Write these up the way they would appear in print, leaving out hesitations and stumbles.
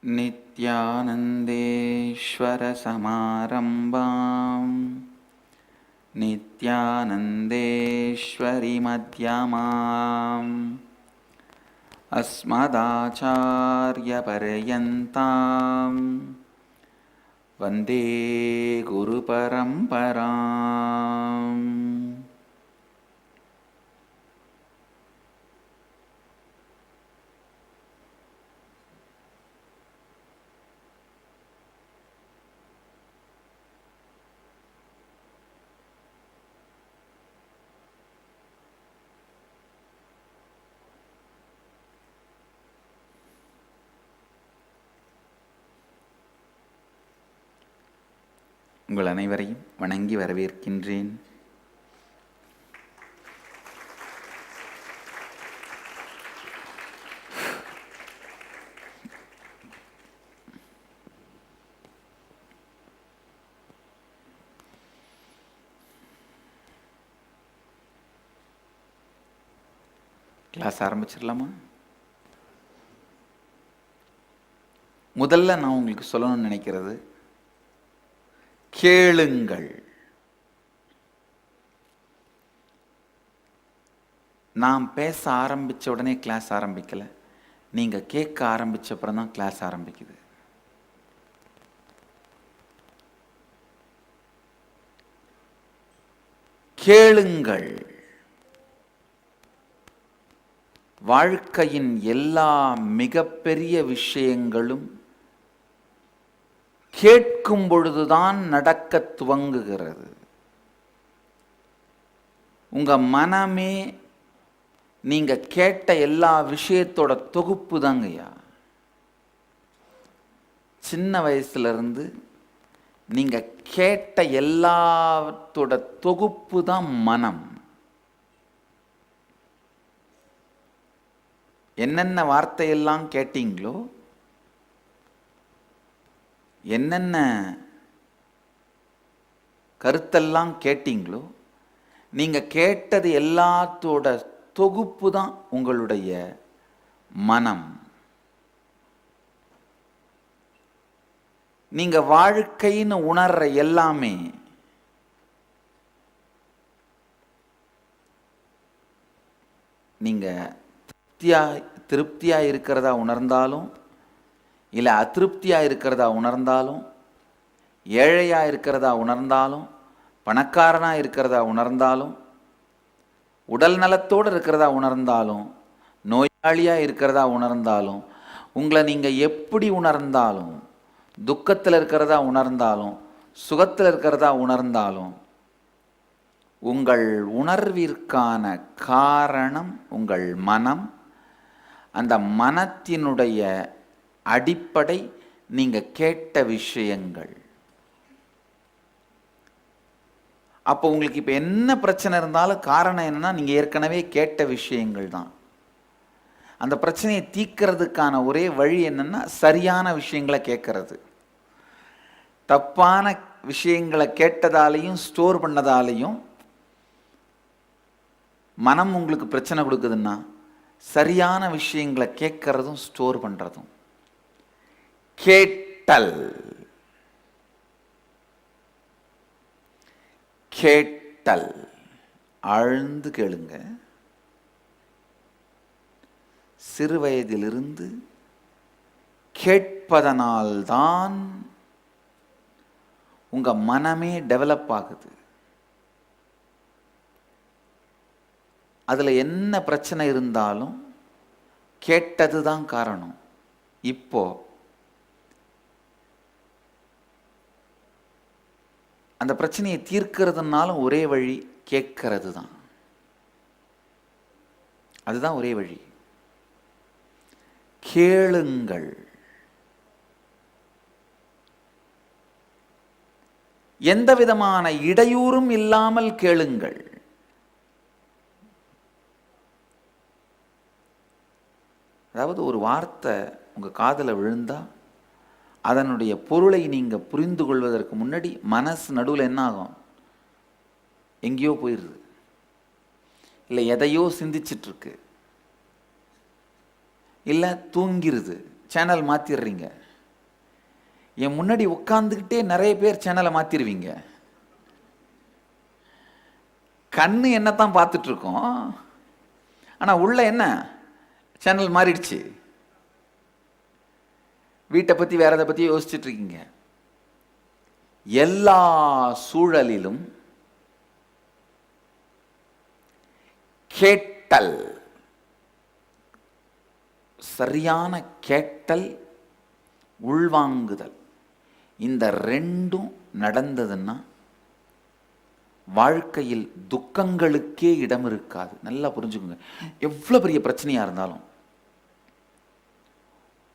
नित्यानन्देश्वरसमारम्भां नित्यानन्देश्वरीमध्यमाम् अस्मदाचार्यपर्यन्तां वन्दे गुरुपरम्पराम्. உங்கள் அனைவரையும் வணங்கி வரவேற்கின்றேன். கிளாஸ் ஆரம்பிச்சிடலாமா? முதல்ல நான் உங்களுக்கு சொல்லணும்னு நினைக்கிறது, கேளுங்கள். நான் பேச ஆரம்பித்த உடனே கிளாஸ் ஆரம்பிக்கலை, நீங்கள் கேட்க ஆரம்பித்த அப்புறம் தான் கிளாஸ் ஆரம்பிக்குது. கேளுங்கள். வாழ்க்கையின் எல்லா மிகப்பெரிய விஷயங்களும் கேட்கும் பொழுதுதான் நடக்க துவங்குகிறது. உங்க மனமே நீங்க கேட்ட எல்லா விஷயத்தோட தொகுப்பு தாங்கய்யா. சின்ன வயசுல இருந்து நீங்க கேட்ட எல்லாத்தோட தொகுப்பு தான் மனம். என்னென்ன வார்த்தையெல்லாம் கேட்டீங்களோ, என்னென்ன கருத்தெல்லாம் கேட்டீங்களோ, நீங்க கேட்டது எல்லாத்தோட தொகுப்பு தான் உங்களுடைய மனம். நீங்க வாழ்க்கைன்னு உணர்ற எல்லாமே நீங்க திருப்தியா இருக்கிறதா உணர்ந்தாலும், இல்லை அதிருப்தியாக இருக்கிறதா உணர்ந்தாலும், ஏழையாக இருக்கிறதா உணர்ந்தாலும், பணக்காரனாக இருக்கிறதா உணர்ந்தாலும், உடல் நலத்தோடு இருக்கிறதா உணர்ந்தாலும், நோயாளியாக இருக்கிறதா உணர்ந்தாலும், உங்களை நீங்கள் எப்படி உணர்ந்தாலும், துக்கத்தில் இருக்கிறதா உணர்ந்தாலும், சுகத்தில் இருக்கிறதா உணர்ந்தாலும், உங்கள் உணர்விற்கான காரணம் உங்கள் மனம். அந்த மனத்தினுடைய அடிப்படை நீங்க கேட்ட விஷயங்கள். அப்போ உங்களுக்கு இப்ப என்ன பிரச்சனை இருந்தாலும் காரணம் என்னன்னா, நீங்க ஏற்கனவே கேட்ட விஷயங்கள் தான். அந்த பிரச்சனையை தீர்க்கிறதுக்கான ஒரே வழி என்னன்னா, சரியான விஷயங்களை கேட்கறது. தப்பான விஷயங்களை கேட்டதாலையும் ஸ்டோர் பண்ணதாலையும் மனம் உங்களுக்கு பிரச்சனை கொடுக்குதுன்னா, சரியான விஷயங்களை கேட்கறதும் ஸ்டோர் பண்றதும். கேட்டல். கேட்டல். ஆழ்ந்து கேளுங்க. சிறு வயதிலிருந்து கேட்பதனால்தான் உங்க மனமே டெவலப் ஆகுது. அதுல என்ன பிரச்சனை இருந்தாலும் கேட்டதுதான் காரணம். இப்போ அந்த பிரச்சனையை தீர்க்கிறதுனாலும் ஒரே வழி கேட்கறது தான். அதுதான் ஒரே வழி. கேளுங்கள். எந்த விதமான இடையூறும் இல்லாமல் கேளுங்கள். அதாவது ஒரு வார்த்தை உங்க காதுல விழுந்தா அதனுடைய பொருளை நீங்க புரிந்து கொள்வதற்கு முன்னாடி மனசு நடுவில் என்ன ஆகும்? எங்கேயோ போயிடுது, இல்லை எதையோ சிந்திச்சிட்டு இருக்கு, இல்லை தூங்கிருது, சேனல் மாற்றிடுறீங்க. என் முன்னாடி உட்காந்துக்கிட்டே நிறைய பேர் சேனலை மாத்திருவீங்க. கண்ணு என்னத்தான் பார்த்துட்டு இருக்கோம், ஆனா உள்ள என்ன சேனல் மாறிடுச்சு. வீட்டை பத்தி வேற எதை பத்தி யோசிச்சுட்டு இருக்கீங்க. எல்லா சூழலிலும் கேட்டல், சரியான கேட்டல், உள்வாங்குதல், இந்த ரெண்டும் நடந்ததுன்னா வாழ்க்கையில் துக்கங்களுக்கே இடம் இருக்காது. நல்லா புரிஞ்சுக்கோங்க. எவ்வளவு பெரிய பிரச்சனையா இருந்தாலும்,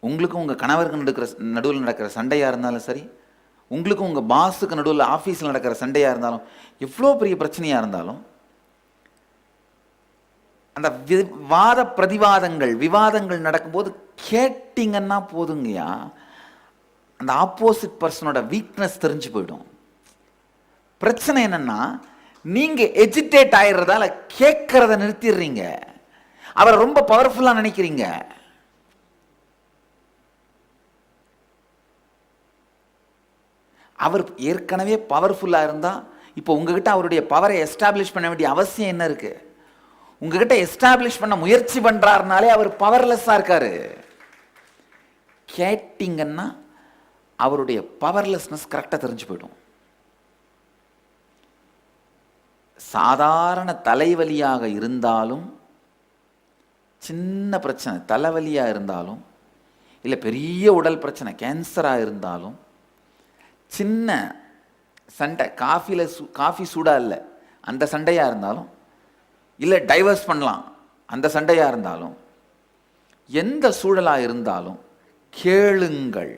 உங்களுக்கும் உங்க கணவருக்கு நடுவில் நடக்கிற சண்டையா இருந்தாலும் சரி, உங்களுக்கும் உங்க பாஸுக்கு நடுவில் ஆபீஸ்ல நடக்கிற சண்டையா இருந்தாலும், எவ்வளவு பெரிய பிரச்சனையா இருந்தாலும், அந்த வாத பிரதிவாதங்கள் விவாதங்கள் நடக்கும்போது கேட்டீங்கன்னா போதுங்கயா, அந்த ஆப்போசிட் பர்சனோட வீக்னஸ் தெரிஞ்சு போயிடும். பிரச்சனை என்னன்னா, நீங்க எஜிடேட் ஆயிடுறதால கேட்கறத நிறுத்திடுறீங்க. அவரை ரொம்ப பவர்ஃபுல்லா நினைக்கிறீங்க. அவர் ஏற்கனவே பவர்ஃபுல்லா இருந்தா இப்போ உங்ககிட்ட அவருடைய பவரை எஸ்டாப்ளிஷ் பண்ண வேண்டிய அவசியம் என்ன இருக்கு? உங்ககிட்ட எஸ்டாப்ளிஷ் பண்ண முயற்சி பண்றாருனாலே அவர் பவர்லெஸ்ஸா இருக்காரு. கேட்டீங்கன்னா அவருடைய பவர்லெஸ்னஸ் கரெக்டா தெரிஞ்சு போயிடும். சாதாரண தலைவலியாக இருந்தாலும், சின்ன பிரச்சனை தலைவலியா இருந்தாலும், இல்லை பெரிய உடல் பிரச்சனை கேன்சரா இருந்தாலும், சின்ன சண்டை காஃபி சூடா இல்லை அந்த சண்டையா இருந்தாலும், இல்லை டைவர்ஸ் பண்ணலாம் அந்த சண்டையா இருந்தாலும், எந்த சூழலா இருந்தாலும் கேளுங்கள்,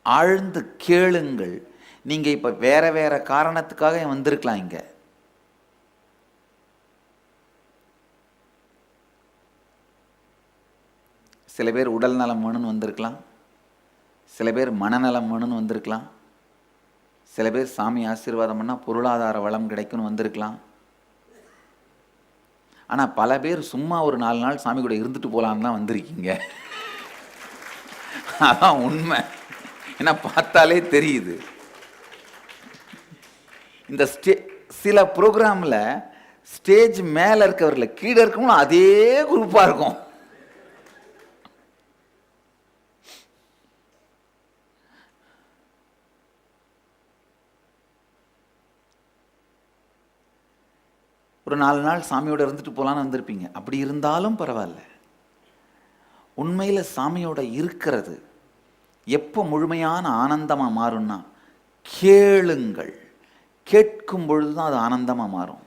ஆழ்ந்து கேளுங்கள். நீங்க இப்ப வேற வேற காரணத்துக்காக வந்திருக்கலாம். இங்க சில பேர் உடல் நலம் வேணும்னு வந்திருக்கலாம், சில பேர் மனநலம் வேணும்னு வந்திருக்கலாம், சில பேர் சாமி ஆசீர்வாதம் பண்ணா பொருளாதார வளம் கிடைக்கும்னு வந்திருக்கலாம். ஆனா பல பேர் சும்மா ஒரு 4 நாள் சாமி கூட இருந்துட்டு போலான்னு தான் வந்திருக்கீங்க. அதான் உண்மை. ஏன்னா பார்த்தாலே தெரியுது. இந்த சில ப்ரோக்ராம்ல ஸ்டேஜ் மேல இருக்கவர்ல கீழே இருக்கவங்களும் அதே குரூப்பா இருக்கும். ஒரு 4 நாள் சாமியோட இருந்துட்டு போலான்னு வந்திருப்பீங்க. அப்படி இருந்தாலும் பரவாயில்ல. உண்மையில சாமியோட இருக்கிறது எப்போ முழுமையான ஆனந்தமா மாறும்னா, கேளுங்கள். கேட்கும் பொழுதுதான் அது ஆனந்தமா மாறும்.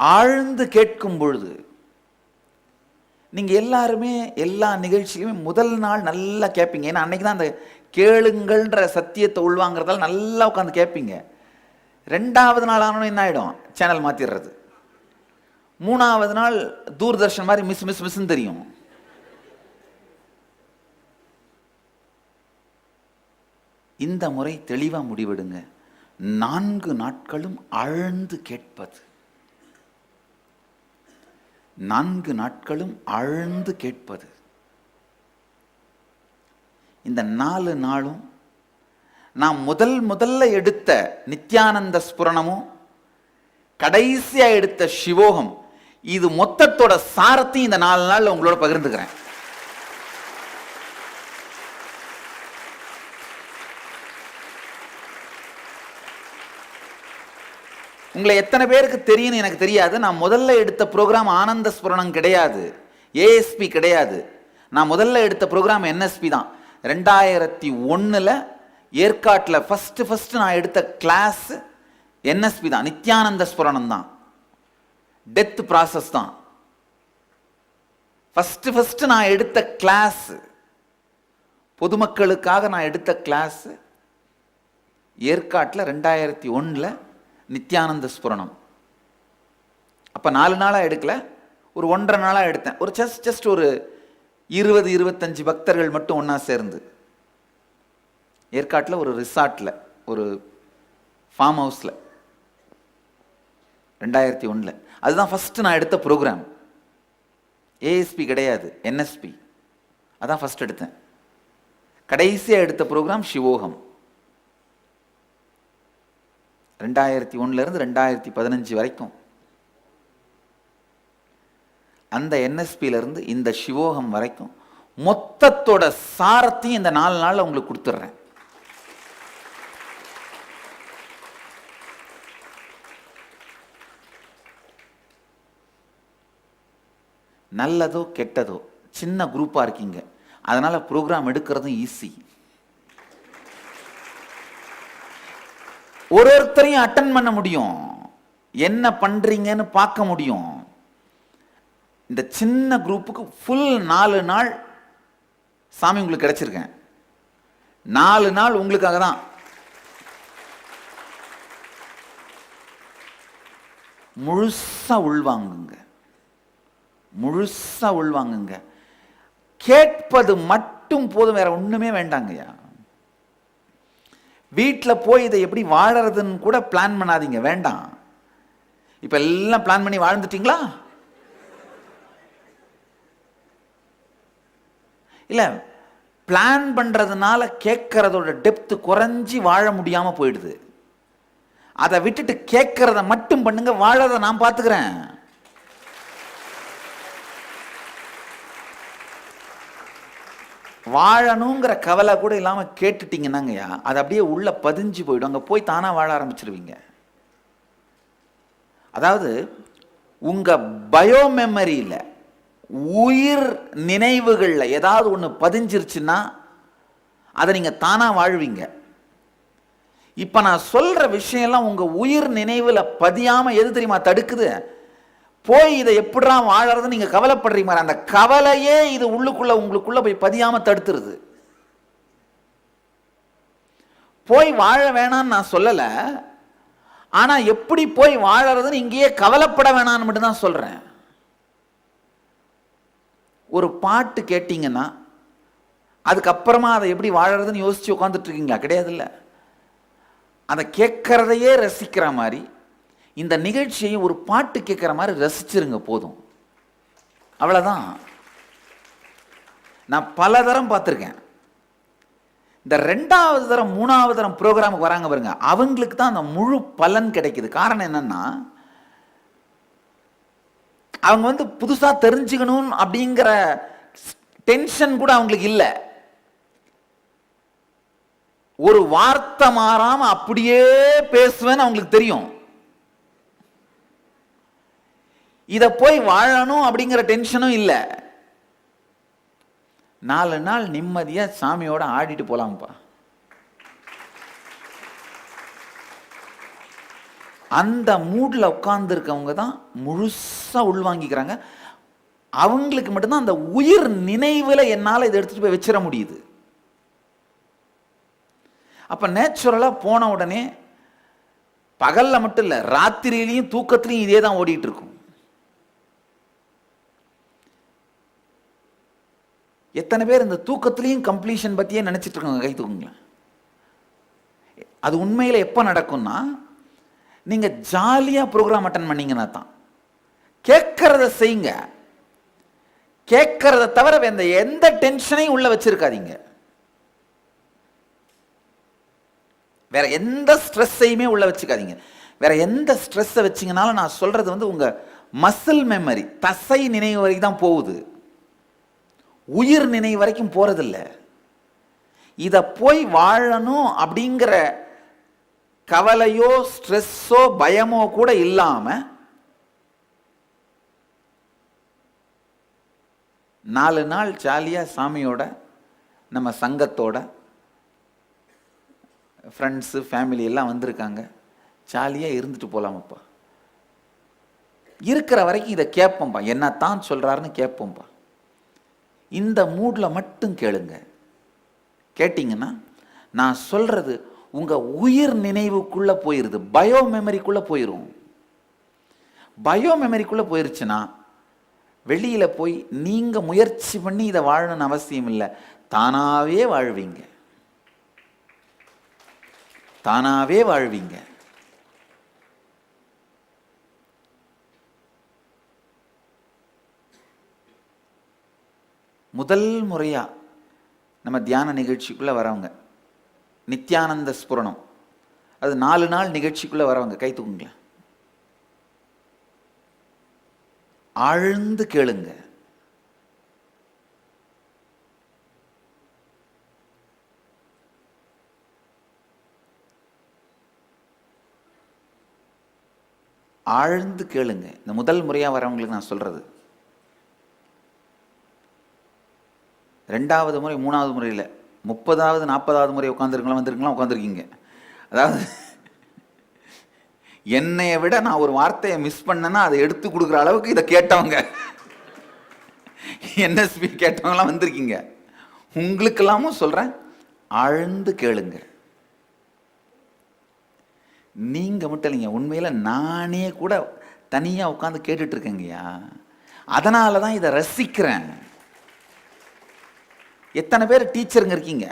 ஆழ்ந்து கேட்கும் பொழுது நீங்க எல்லாருமே எல்லா நிகழ்ச்சியிலுமே முதல் நாள் நல்லா கேட்பீங்க. ஏன்னா அன்னைக்கு தான் அந்த கேளுங்கள்ன்ற சத்தியத்தை உள்வாங்கிறதால நல்லா உட்காந்து கேட்பீங்க. 2வது நாள் ஆனோன்னு என்ன ஆயிடும், சேனல் மாத்திடுறது. 3வது நாள் தூர்தர்ஷன் மாதிரி மிஸ் மிஸ் மிஸ்ன்னு தெரியும். இந்த முறை தெளிவா முடிவெடுங்க. 4 நாட்களும் ஆழ்ந்து கேட்பது. 4 நாட்களும் ஆழ்ந்து கேட்பது. இந்த 4 நாளும் நான் முதல்ல எடுத்த நித்யானந்த ஸ்புரணமும் கடைசியா எடுத்த சிவோகம், இது மொத்தத்தோட சாரத்தையும் இந்த 4 நாள்ல உங்களோட பகிர்ந்துக்கிறேன். உங்களை எத்தனை பேருக்கு தெரியும் எனக்கு தெரியாது. நான் முதல்ல எடுத்த ப்ரோக்ராம் ஆனந்த ஸ்புரணம் கிடையாது, ஏஎஸ்பி கிடையாது. நான் முதல்ல எடுத்த ப்ரோக்ராம் என்எஸ்பி தான். 2001 ஏற்காட்டில் ஃபர்ஸ்ட் நான் எடுத்த கிளாஸ் என்எஸ்பி தான், நித்யானந்த ஸ்புரணம் தான், டெத் ப்ராசஸ் தான். ஃபர்ஸ்ட் நான் எடுத்த கிளாஸ், பொதுமக்களுக்காக நான் எடுத்த கிளாஸ் ஏற்காட்டில் 2001 நித்யானந்த ஸ்புரணம். அப்போ 4 நாளாக எடுக்கல, ஒரு 1.5 நாளாக எடுத்தேன். ஒரு ஜஸ்ட் ஒரு 20-25 பக்தர்கள் மட்டும் ஒன்றா சேர்ந்து ஏற்காட்டில் ஒரு ரிசார்ட்டில், ஒரு ஃபார்ம் ஹவுஸில் 2001. அதுதான் ஃபஸ்ட்டு நான் எடுத்த ப்ரோக்ராம். ஏஎஸ்பி கிடையாது, என்எஸ்பி. அதான் ஃபர்ஸ்ட் எடுத்தேன். கடைசியாக எடுத்த ப்ரோக்ராம் சிவோகம். 2001 2015 வரைக்கும் அந்த என்எஸ்பியிலிருந்து இந்த சிவோகம் வரைக்கும் மொத்தத்தோட சாரத்தையும் இந்த 4 நாளில் உங்களுக்கு கொடுத்துட்றேன். நல்லதோ கெட்டதோ சின்ன குரூப்பாக இருக்கீங்க, அதனால ப்ரோக்ராம் எடுக்கிறதும் ஈஸி. ஒருத்தரையும் அட்டன் பண்ண முடியும், என்ன பண்றீங்கன்னு பார்க்க முடியும். இந்த சின்ன குரூப்புக்கு ஃபுல் 4 நாள் சாமி உங்களுக்கு கிடைச்சிருக்கேன். 4 நாள் உங்களுக்காக தான். முழுசா உள்வாங்குங்க, முழுசா உள்வாங்குங்க. கேட்பது மட்டும் போதும், வேற ஒண்ணுமே வேண்டாங்கய்யா. வீட்டில் போய் இதை எப்படி வாழறதுன்னு கூட பிளான் பண்ணாதீங்க, வேண்டாம். இப்ப எல்லாம் பிளான் பண்ணி வாழ்ந்துட்டீங்களா? இல்ல, பிளான் பண்றதுனால கேட்கறதோட டெப்த் குறைஞ்சி வாழ முடியாம போயிடுது. அதை விட்டுட்டு கேட்கறத மட்டும் பண்ணுங்க, வாழறத நான் பார்த்துக்கிறேன். வாழணுங்கிற கவலை கூட இல்லாம கேட்டுட்டீங்கன்னாங்கய்யா, அது அப்படியே உள்ள பதிஞ்சு போயிடும். அங்க போய் தானா வாழ ஆரம்பிச்சிருவீங்க. அதாவது உங்க பயோ மெமரியில, உயிர் நினைவுகள்ல ஏதாவது ஒண்ணு பதிஞ்சிருச்சுன்னா அதை நீங்க தானா வாழ்வீங்க. இப்ப நான் சொல்ற விஷயம் எல்லாம் உங்க உயிர் நினைவுல பதியாம எது தெரியுமா தடுக்குது? போய் இதை எப்படா வாழறது நீங்க கவலைப்படுறீங்க, அந்த கவலையே இது உள்ளுக்குள்ள உங்களுக்குள்ள போய் பதியாம தடுத்துருது. போய் வாழ வேணான்னு நான் சொல்லல, ஆனா எப்படி போய் வாழறதுன்னு இங்கேயே கவலைப்பட வேணான்னு மட்டும் தான் சொல்றேன். ஒரு பாட்டு கேட்டீங்கன்னா அதுக்கப்புறமா அதை எப்படி வாழறதுன்னு யோசிச்சு உட்காந்துட்டு இருக்கீங்களா? கிடையாது. இல்ல, அதை கேட்கறதையே ரசிக்கிற மாதிரி இந்த நிகழ்ச்சியை ஒரு பாட்டு கேட்கிற மாதிரி ரசிச்சிருங்க, போதும். அவ்வளவுதான். நான் பல தரம் பார்த்துருக்கேன். இந்த 2வது தரம் 3வது தரம் ப்ரோக்ராமுக்கு வராங்க பாருங்க, அவங்களுக்கு தான் அந்த முழு பலன் கிடைக்குது. காரணம் என்னன்னா, அவங்க புதுசா தெரிஞ்சுக்கணும் அப்படிங்கிற டென்ஷன் கூட அவங்களுக்கு இல்லை. ஒரு வார்த்தை மாறாம அப்படியே பேசுவேன்னு அவங்களுக்கு தெரியும். இத போய் வாழணும் அப்படிங்கிற டென்ஷனும் இல்ல. 4 நாள் நிம்மதியா சாமியோட ஆடிட்டு போலாம்ப்பா. அந்த மூட்ல உட்கார்ந்து இருக்கவங்க தான் முழுசா உள்வாங்கிக்கிறாங்க. அவங்களுக்கு மட்டும்தான் அந்த உயிர் நினைவுல என்னால இதை எடுத்துட்டு போய் வச்சிட முடியுது. அப்ப நேச்சுரலா போன உடனே பகல்ல மட்டும் இல்ல, ராத்திரியிலையும் தூக்கத்திலையும் இதே தான் ஓடிட்டு இருக்கும். எத்தனை பேர் இந்த தூக்கத்திலையும் கம்ப்ளீஷன் பத்தியே நினைச்சிட்டு இருக்காங்க? கை தூக்குங்களேன். அது உண்மையில எப்ப நடக்கும்னா, நீங்க ஜாலியா ப்ரோக்ராம் அட்டன் பண்ணீங்கன்னா தான். கேட்கறத செய்யுங்க, கேட்கறத தவிர எந்த டென்ஷனையும் உள்ள வச்சிருக்காதீங்க. வேற எந்த ஸ்ட்ரெஸ்ஸையுமே உள்ள வச்சுக்காதீங்க. வேற எந்த ஸ்ட்ரெஸ்ஸை வச்சிங்கனாலும் நான் சொல்றது உங்க மசில் மெமரி, தசை நினைவு வரைக்கும் தான் போகுது, உயிர் நினைவு வரைக்கும் போறதில்ல. இத போய் வாழணும் அப்படிங்கிற கவலையோ ஸ்ட்ரெஸ்ஸோ பயமோ கூட இல்லாம 4 நாள் ஜாலியா சாமியோட, நம்ம சங்கத்தோட, ஃப்ரெண்ட்ஸு ஃபேமிலி எல்லாம் வந்திருக்காங்க, ஜாலியா இருந்துட்டு போலாமப்பா. இருக்கிற வரைக்கும் இதை கேட்போம்ப்பா, என்னத்தான் சொல்றாருன்னு கேட்போம்ப்பா. இந்த மூட்ல மட்டும் கேளுங்க. கேட்டீங்கன்னா நான் சொல்றது உங்க உயிர் நினைவுக்குள்ள போயிருது, பயோ மெமரிக்குள்ள போயிரும். பயோ மெமரிக்குள்ள போயிருச்சுன்னா வெளியில போய் நீங்க முயற்சி பண்ணி இதை வாழணும்னு அவசியம் இல்லை, தானாவே வாழ்வீங்க, தானாவே வாழ்வீங்க. முதல் முறையாக நம்ம தியான நிகழ்ச்சிக்குள்ளே வரவங்க, நித்யானந்த ஸ்புரணம், அது 4 நாள் நிகழ்ச்சிக்குள்ளே வரவங்க கை தூக்குங்களேன். ஆழ்ந்து கேளுங்க. ஆழ்ந்து கேளுங்க. இந்த முதல் முறையாக வரவங்களுக்கு நான் சொல்றது. 2வது முறை 3வது முறையில் 30வது 40வது முறை உட்காந்துருக்கீங்க. அதாவது என்னைய விட நான் ஒரு வார்த்தையை மிஸ் பண்ணேன்னா அதை எடுத்து கொடுக்குற அளவுக்கு இதை கேட்டவங்க, என்எஸ்பி கேட்டவங்களாம் வந்திருக்கீங்க. உங்களுக்கெல்லாமும் சொல்றேன், ஆழ்ந்து கேளுங்க. நீங்க மட்டும் இல்லைங்க, உண்மையில நானே கூட தனியா உட்காந்து கேட்டுட்டு இருக்கேங்கய்யா. அதனாலதான் இதை ரசிக்கிறேன். எத்தனை பேர் டீச்சருங்க இருக்கீங்க,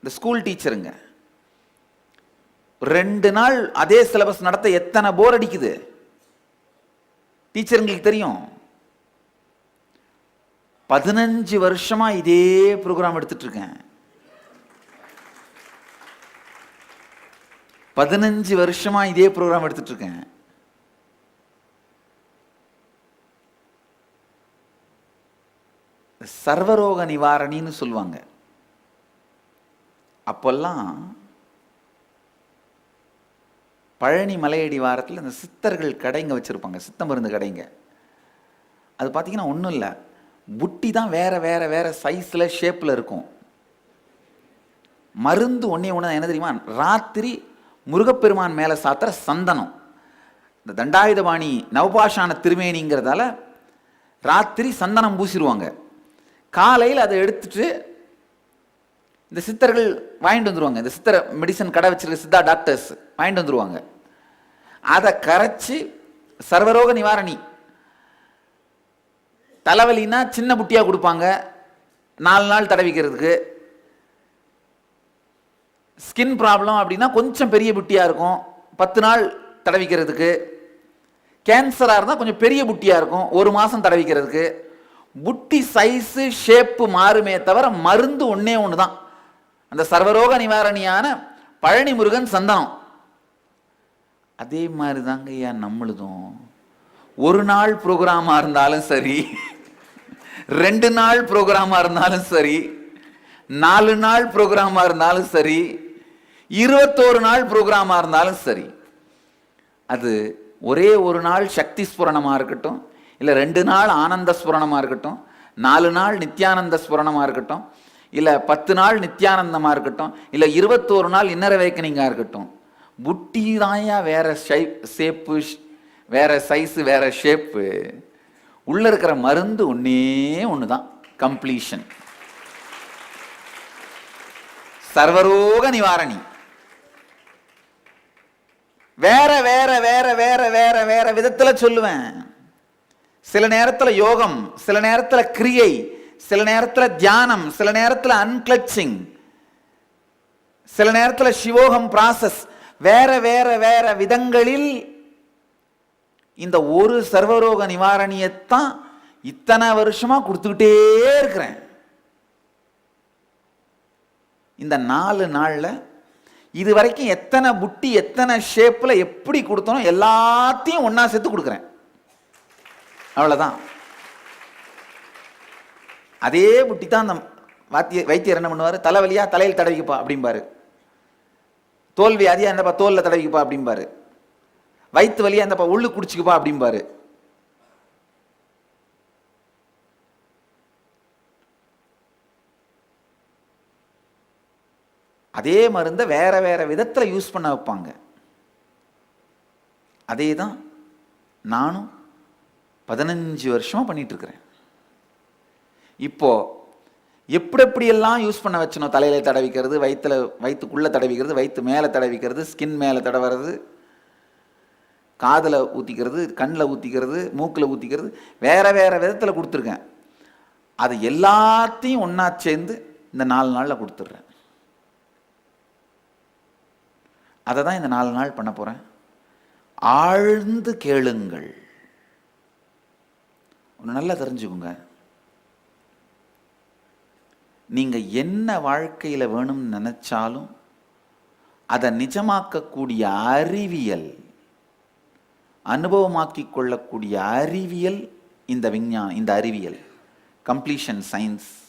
இந்த ஸ்கூல் டீச்சருங்க, 2 நாள் அதே சிலபஸ் நடத்த எத்தனை போர் அடிக்குது டீச்சருங்களுக்கு தெரியும். 15 வருஷமா இதே ப்ரோக்ராம் எடுத்துட்டு இருக்கேன். 15 வருஷமா இதே ப்ரோக்ராம் எடுத்துட்டு இருக்கேன். சர்வரோக நிவாரணின்னு சொல்லுவாங்க. அப்பெல்லாம் பழனி மலையடி வாரத்தில் இந்த சித்தர்கள் கடைங்க வச்சிருப்பாங்க, சித்த மருந்து கடைங்க. அது பார்த்தீங்கன்னா ஒன்றும் இல்லை, புட்டி தான் வேற வேற வேற சைஸில் ஷேப்பில் இருக்கும். மருந்து ஒன்றே ஒன்று என்ன தெரியுமா, ராத்திரி முருகப்பெருமான் மேலே சாத்துற சந்தனம். இந்த தண்டாயுதபாணி நவபாஷான திருமேனிங்கிறதால ராத்திரி சந்தனம் பூசிடுவாங்க. காலையில் அதை எடுத்துட்டு இந்த சித்தர்கள் வாங்கிட்டு வந்துருவாங்க. இந்த சித்தர் மெடிசன் கடை வச்சிருக்க சித்தா டாக்டர்ஸ் வாங்கிட்டு வந்துருவாங்க. அதை கரைச்சி சர்வரோக நிவாரணி, தலைவலின்னா சின்ன புட்டியா கொடுப்பாங்க 4 நாள் தடவிக்கிறதுக்கு. ஸ்கின் ப்ராப்ளம் அப்படின்னா கொஞ்சம் பெரிய புட்டியா இருக்கும் 10 நாள் தடவிக்கிறதுக்கு. கேன்சரா இருந்தால் கொஞ்சம் பெரிய புட்டியா இருக்கும் 1 மாசம் தடவிக்கிறதுக்கு. புட்டி சைஸு ஷேப்பு மாறுமே தவிர மருந்து ஒன்னே ஒன்று தான், அந்த சர்வரோக நிவாரணியான பழனி முருகன் சந்தனம். அதே மாதிரி தாங்க ஐயா நம்மளுதும். 1 நாள் ப்ரோக்ராமா இருந்தாலும் சரி, 2 நாள் ப்ரோக்ராமா இருந்தாலும் சரி, 4 நாள் ப்ரோக்ராமா இருந்தாலும் சரி, 21 நாள் ப்ரோக்ராமா இருந்தாலும் சரி, அது ஒரே 1 நாள் சக்தி ஸ்புரணமா இருக்கட்டும், இல்லை 2 நாள் ஆனந்த ஸ்புரணமா இருக்கட்டும், 4 நாள் நித்யானந்த ஸ்புரணமா இருக்கட்டும், இல்லை 10 நாள் நித்யானந்தமா இருக்கட்டும், இல்லை 21 நாள் இன்னர் அவேக்கனிங்கா இருக்கட்டும், புட்டி தாயா வேற ஷேப்பு, வேற சைஸு, வேற ஷேப்பு. உள்ள இருக்கிற மருந்து ஒன்னே ஒன்று தான், கம்ப்ளீஷன், சர்வரோக நிவாரணி. வேற வேற வேற வேற வேற வேற விதத்துல சொல்லுவேன். சில நேரத்தில் யோகம், சில நேரத்தில் கிரியை, சில நேரத்தில் தியானம், சில நேரத்தில் அன்கிளச்சிங், சில நேரத்தில் சிவோகம் ப்ராசஸ், வேற வேற வேற விதங்களில் இந்த ஒரு சர்வரோக நிவாரணியத்தான் இத்தனை வருஷமா கொடுத்துக்கிட்டே இருக்கிறேன். இந்த 4 நாள்ல இது வரைக்கும் எத்தனை புட்டி எத்தனை ஷேப்ல எப்படி கொடுத்தோம் எல்லாத்தையும் ஒன்னா சேர்த்து கொடுக்குறேன். அவ்வளவுதான். அதே புட்டி தான் அந்த வைத்தியர் என்ன பண்ணுவாரு, தலைவலியா தலையில் தடவிக்கப்பா அப்படிம்பாரு, தோல் வியாதியா என்னப்பா தோல்ல தடவிக்கப்பா அப்படிம்பாரு, வயிற்று வலியா என்னப்பா உள்ளு குடிச்சுக்கப்பா அப்படிம்பாரு. அதே மருந்த வேற வேற விதத்துல யூஸ் பண்ண வைப்பாங்க. அதே தான் நானும் 15 வருஷமா பண்ணிட்டு இருக்கிறேன். இப்போ எப்படி எல்லாம் யூஸ் பண்ண வச்சனோ, தலையில தடவிக்கிறது, வயிற்றுக்குள்ள தடவிக்கிறது, வயிற்று மேலே தடவிக்கிறது, ஸ்கின் மேலே தடவுறது, காதில் ஊற்றிக்கிறது, கண்ணில் ஊற்றிக்கிறது, மூக்கில் ஊற்றிக்கிறது, வேற வேற விதத்தில் கொடுத்துருக்கேன். அது எல்லாத்தையும் ஒன்றா சேர்ந்து இந்த 4 நாளில் கொடுத்துட்றேன். அதை தான் இந்த 4 நாள் பண்ண போகிறேன். ஆழ்ந்து கேளுங்கள். ஒன்று நல்லா தெரிஞ்சுக்கோங்க, நீங்கள் என்ன வாழ்க்கையில் வேணும்னு நினச்சாலும் அதை நிஜமாக்கக்கூடிய அறிவியல், அனுபவமாக்கி கொள்ளக்கூடிய அறிவியல் இந்த விஞ்ஞானம், இந்த அறிவியல் கம்ப்ளீஷன் சயின்ஸ்